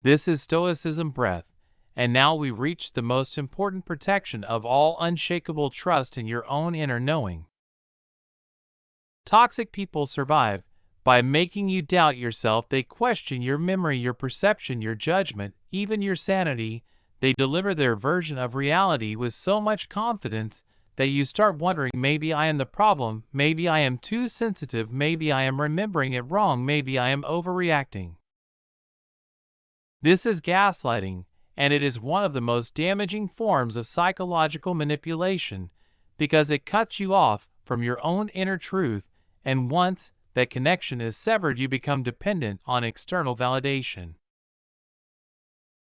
This is Stoicism Breath, and now we reach the most important protection of all: unshakable trust in your own inner knowing. Toxic people survive by making you doubt yourself. They question your memory, your perception, your judgment, even your sanity. They deliver their version of reality with so much confidence that you start wondering, maybe I am the problem, maybe I am too sensitive, maybe I am remembering it wrong, maybe I am overreacting. This is gaslighting, and it is one of the most damaging forms of psychological manipulation because it cuts you off from your own inner truth, and once that connection is severed, you become dependent on external validation.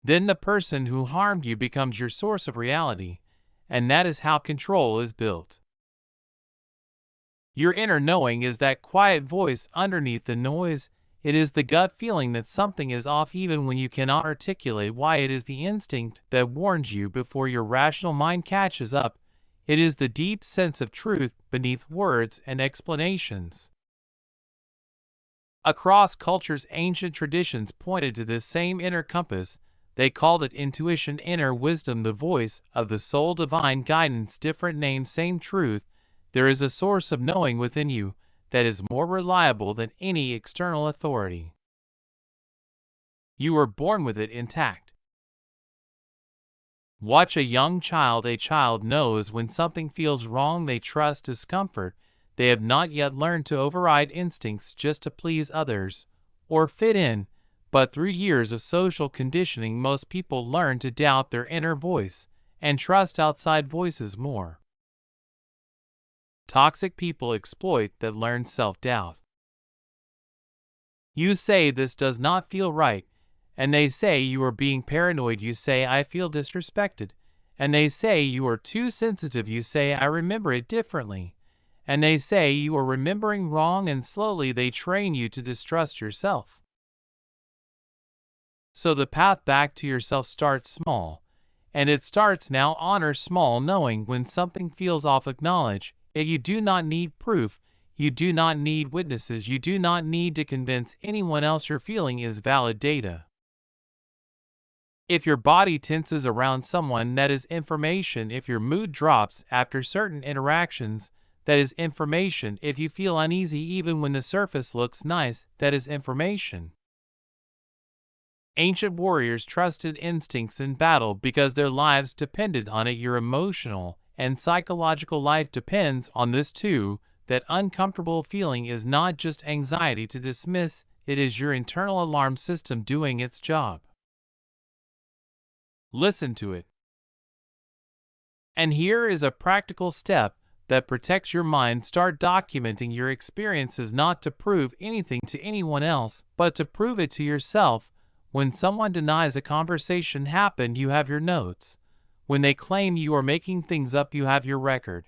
Then the person who harmed you becomes your source of reality, and that is how control is built. Your inner knowing is that quiet voice underneath the noise. It is the gut feeling that something is off even when you cannot articulate why. It is the instinct that warns you before your rational mind catches up. It is the deep sense of truth beneath words and explanations. Across cultures, ancient traditions pointed to this same inner compass. They called it intuition, inner wisdom, the voice of the soul, divine guidance. Different names, same truth. There is a source of knowing within you that is more reliable than any external authority. You were born with it intact. Watch a young child. A child knows when something feels wrong. They trust discomfort. They have not yet learned to override instincts just to please others or fit in, but through years of social conditioning, most people learn to doubt their inner voice and trust outside voices more. Toxic people exploit that learned self-doubt. You say, "This does not feel right," and they say you are being paranoid. You say, "I feel disrespected," and they say you are too sensitive. You say, "I remember it differently," and they say you are remembering wrong, and slowly they train you to distrust yourself. So the path back to yourself starts small, and it starts now. Honor small knowing. When something feels off, acknowledge it. You do not need proof. You do not need witnesses. You do not need to convince anyone else your feeling is valid data. If your body tenses around someone, that is information. If your mood drops after certain interactions, that is information. If you feel uneasy even when the surface looks nice, that is information. Ancient warriors trusted instincts in battle because their lives depended on it. Your emotional and psychological life depends on this too. That uncomfortable feeling is not just anxiety to dismiss, it is your internal alarm system doing its job. Listen to it. And here is a practical step that protects your mind. Start documenting your experiences, not to prove anything to anyone else, but to prove it to yourself. When someone denies a conversation happened, you have your notes. When they claim you are making things up, you have your record.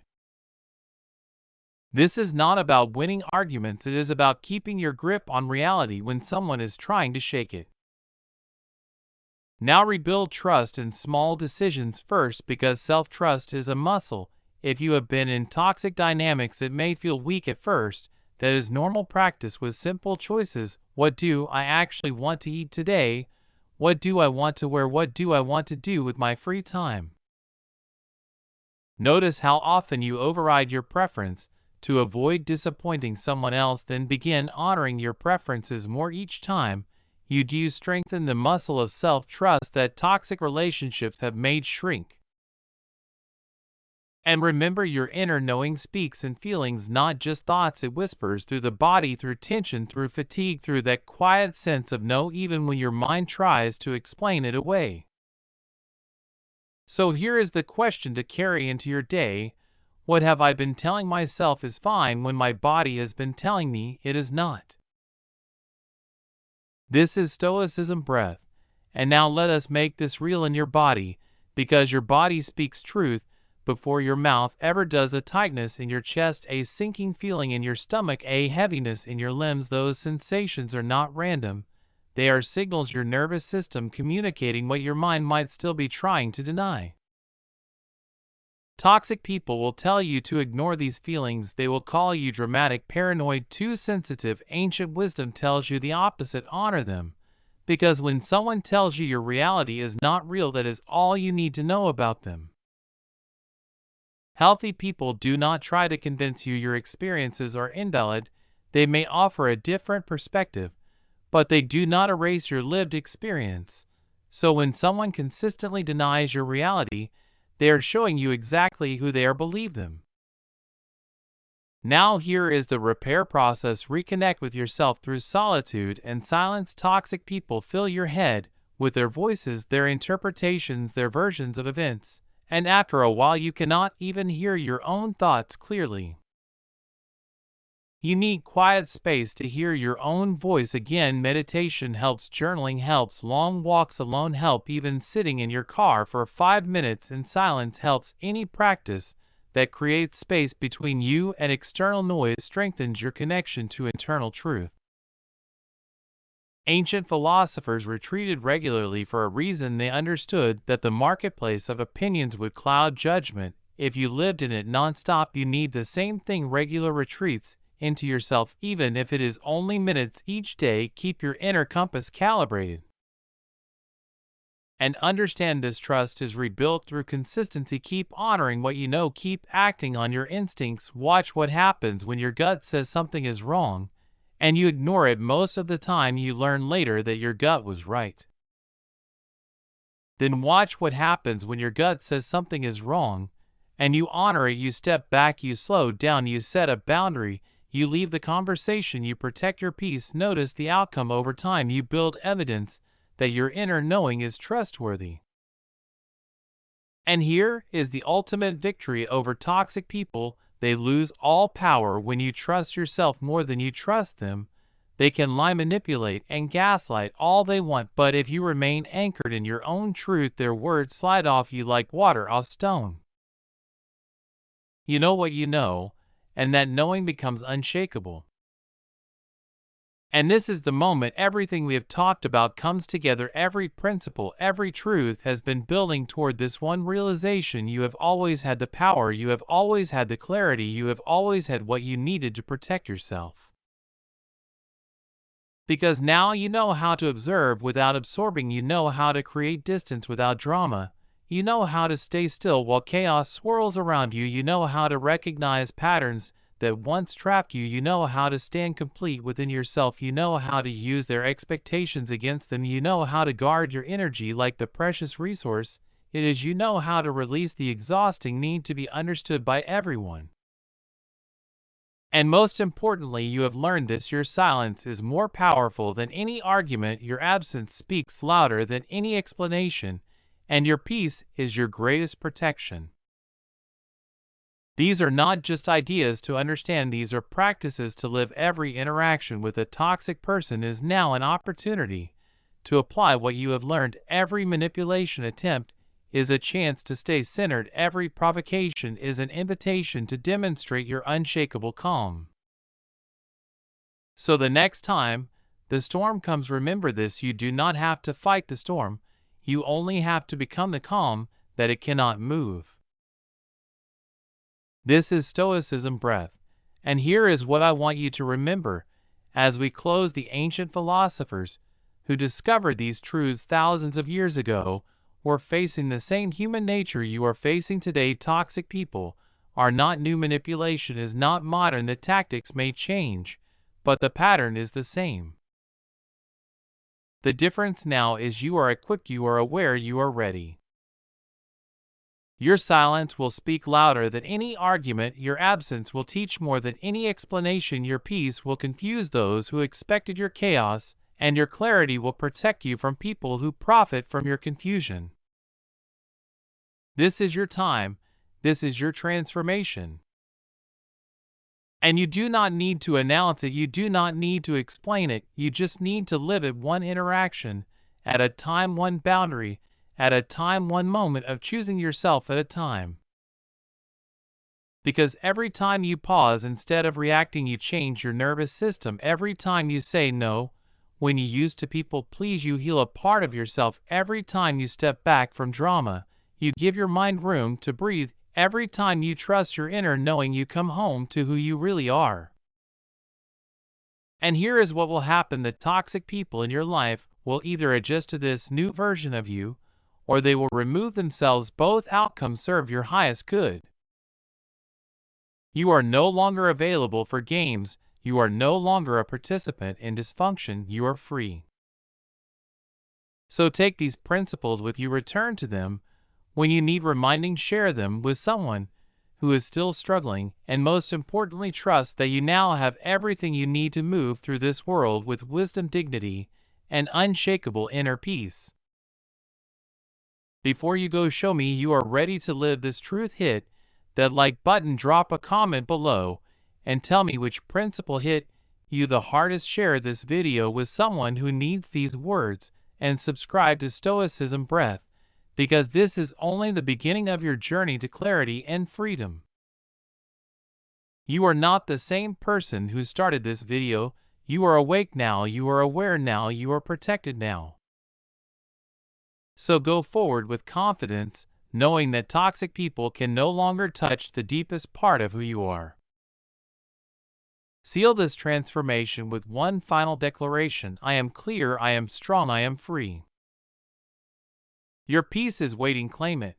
This is not about winning arguments, it is about keeping your grip on reality when someone is trying to shake it. Now rebuild trust in small decisions first, because self-trust is a muscle. If you have been in toxic dynamics, it may feel weak at first. That is normal. Practice with simple choices. What do I actually want to eat today? What do I want to wear? What do I want to do with my free time? Notice how often you override your preference to avoid disappointing someone else. Then begin honoring your preferences more each time you do. Strengthen the muscle of self-trust that toxic relationships have made shrink. And remember, your inner knowing speaks in feelings, not just thoughts. It whispers through the body, through tension, through fatigue, through that quiet sense of no, even when your mind tries to explain it away. So here is the question to carry into your day. What have I been telling myself is fine when my body has been telling me it is not? This is Stoicism Breath. And now let us make this real in your body, because your body speaks truth before your mouth ever does. A tightness in your chest, a sinking feeling in your stomach, a heaviness in your limbs. Those sensations are not random. They are signals, your nervous system communicating what your mind might still be trying to deny. Toxic people will tell you to ignore these feelings. They will call you dramatic, paranoid, too sensitive. Ancient wisdom tells you the opposite. Honor them. Because when someone tells you your reality is not real, that is all you need to know about them. Healthy people do not try to convince you your experiences are invalid. They may offer a different perspective, but they do not erase your lived experience. So when someone consistently denies your reality, they are showing you exactly who they are. Believe them. Now here is the repair process. Reconnect with yourself through solitude and silence. Toxic people fill your head with their voices, their interpretations, their versions of events, and after a while you cannot even hear your own thoughts clearly. You need quiet space to hear your own voice again. Meditation helps, journaling helps, long walks alone help, even sitting in your car for 5 minutes in silence helps. Any practice that creates space between you and external noise strengthens your connection to internal truth. Ancient philosophers retreated regularly for a reason. They understood that the marketplace of opinions would cloud judgment. If you lived in it nonstop, you need the same thing: regular retreats into yourself, even if it is only minutes each day. Keep your inner compass calibrated. And understand this trust is rebuilt through consistency. Keep honoring what you know. Keep acting on your instincts. Watch what happens when your gut says something is wrong, and you ignore it. Most of the time you learn later that your gut was right. Then watch what happens when your gut says something is wrong, and you honor it. You step back, you slow down, you set a boundary, you leave the conversation, you protect your peace. Notice the outcome over time. You build evidence that your inner knowing is trustworthy. And here is the ultimate victory over toxic people. They lose all power when you trust yourself more than you trust them. They can lie, manipulate, and gaslight all they want, but if you remain anchored in your own truth, their words slide off you like water off stone. You know what you know, and that knowing becomes unshakable. And this is the moment everything we have talked about comes together. Every principle, every truth has been building toward this one realization. You have always had the power, you have always had the clarity, you have always had what you needed to protect yourself. Because now you know how to observe without absorbing, you know how to create distance without drama, you know how to stay still while chaos swirls around you, you know how to recognize patterns that once trapped you, you know how to stand complete within yourself, you know how to use their expectations against them, you know how to guard your energy like the precious resource it is, you know how to release the exhausting need to be understood by everyone. And most importantly, you have learned this: your silence is more powerful than any argument, your absence speaks louder than any explanation, and your peace is your greatest protection. These are not just ideas to understand, these are practices to live. Every interaction with a toxic person is now an opportunity to apply what you have learned. Every manipulation attempt is a chance to stay centered. Every provocation is an invitation to demonstrate your unshakable calm. So the next time the storm comes, remember this: you do not have to fight the storm, you only have to become the calm that it cannot move. This is Stoicism Breath, and here is what I want you to remember as we close. The ancient philosophers who discovered these truths thousands of years ago were facing the same human nature you are facing today. Toxic people are not new, manipulation is not modern, the tactics may change, but the pattern is the same. The difference now is you are equipped, you are aware, you are ready. Your silence will speak louder than any argument, your absence will teach more than any explanation, your peace will confuse those who expected your chaos, and your clarity will protect you from people who profit from your confusion. This is your time, this is your transformation. And you do not need to announce it, you do not need to explain it, you just need to live it, one interaction at a time, one boundary at a time, one moment of choosing yourself at a time. Because every time you pause instead of reacting, you change your nervous system. Every time you say no, when you used to people please, you heal a part of yourself. Every time you step back from drama, you give your mind room to breathe. Every time you trust your inner knowing, you come home to who you really are. And here is what will happen: the toxic people in your life will either adjust to this new version of you, or they will remove themselves. Both outcomes serve your highest good. You are no longer available for games. You are no longer a participant in dysfunction. You are free. So take these principles with you, return to them. When you need reminding, share them with someone who is still struggling, and most importantly, trust that you now have everything you need to move through this world with wisdom, dignity, and unshakable inner peace. Before you go, show me you are ready to live this truth. Hit that like button, drop a comment below, and tell me which principle hit you the hardest. Share this video with someone who needs these words, and subscribe to Stoicism Breath, because this is only the beginning of your journey to clarity and freedom. You are not the same person who started this video. You are awake now, you are aware now, you are protected now. So go forward with confidence, knowing that toxic people can no longer touch the deepest part of who you are. Seal this transformation with one final declaration: I am clear, I am strong, I am free. Your peace is waiting, claim it.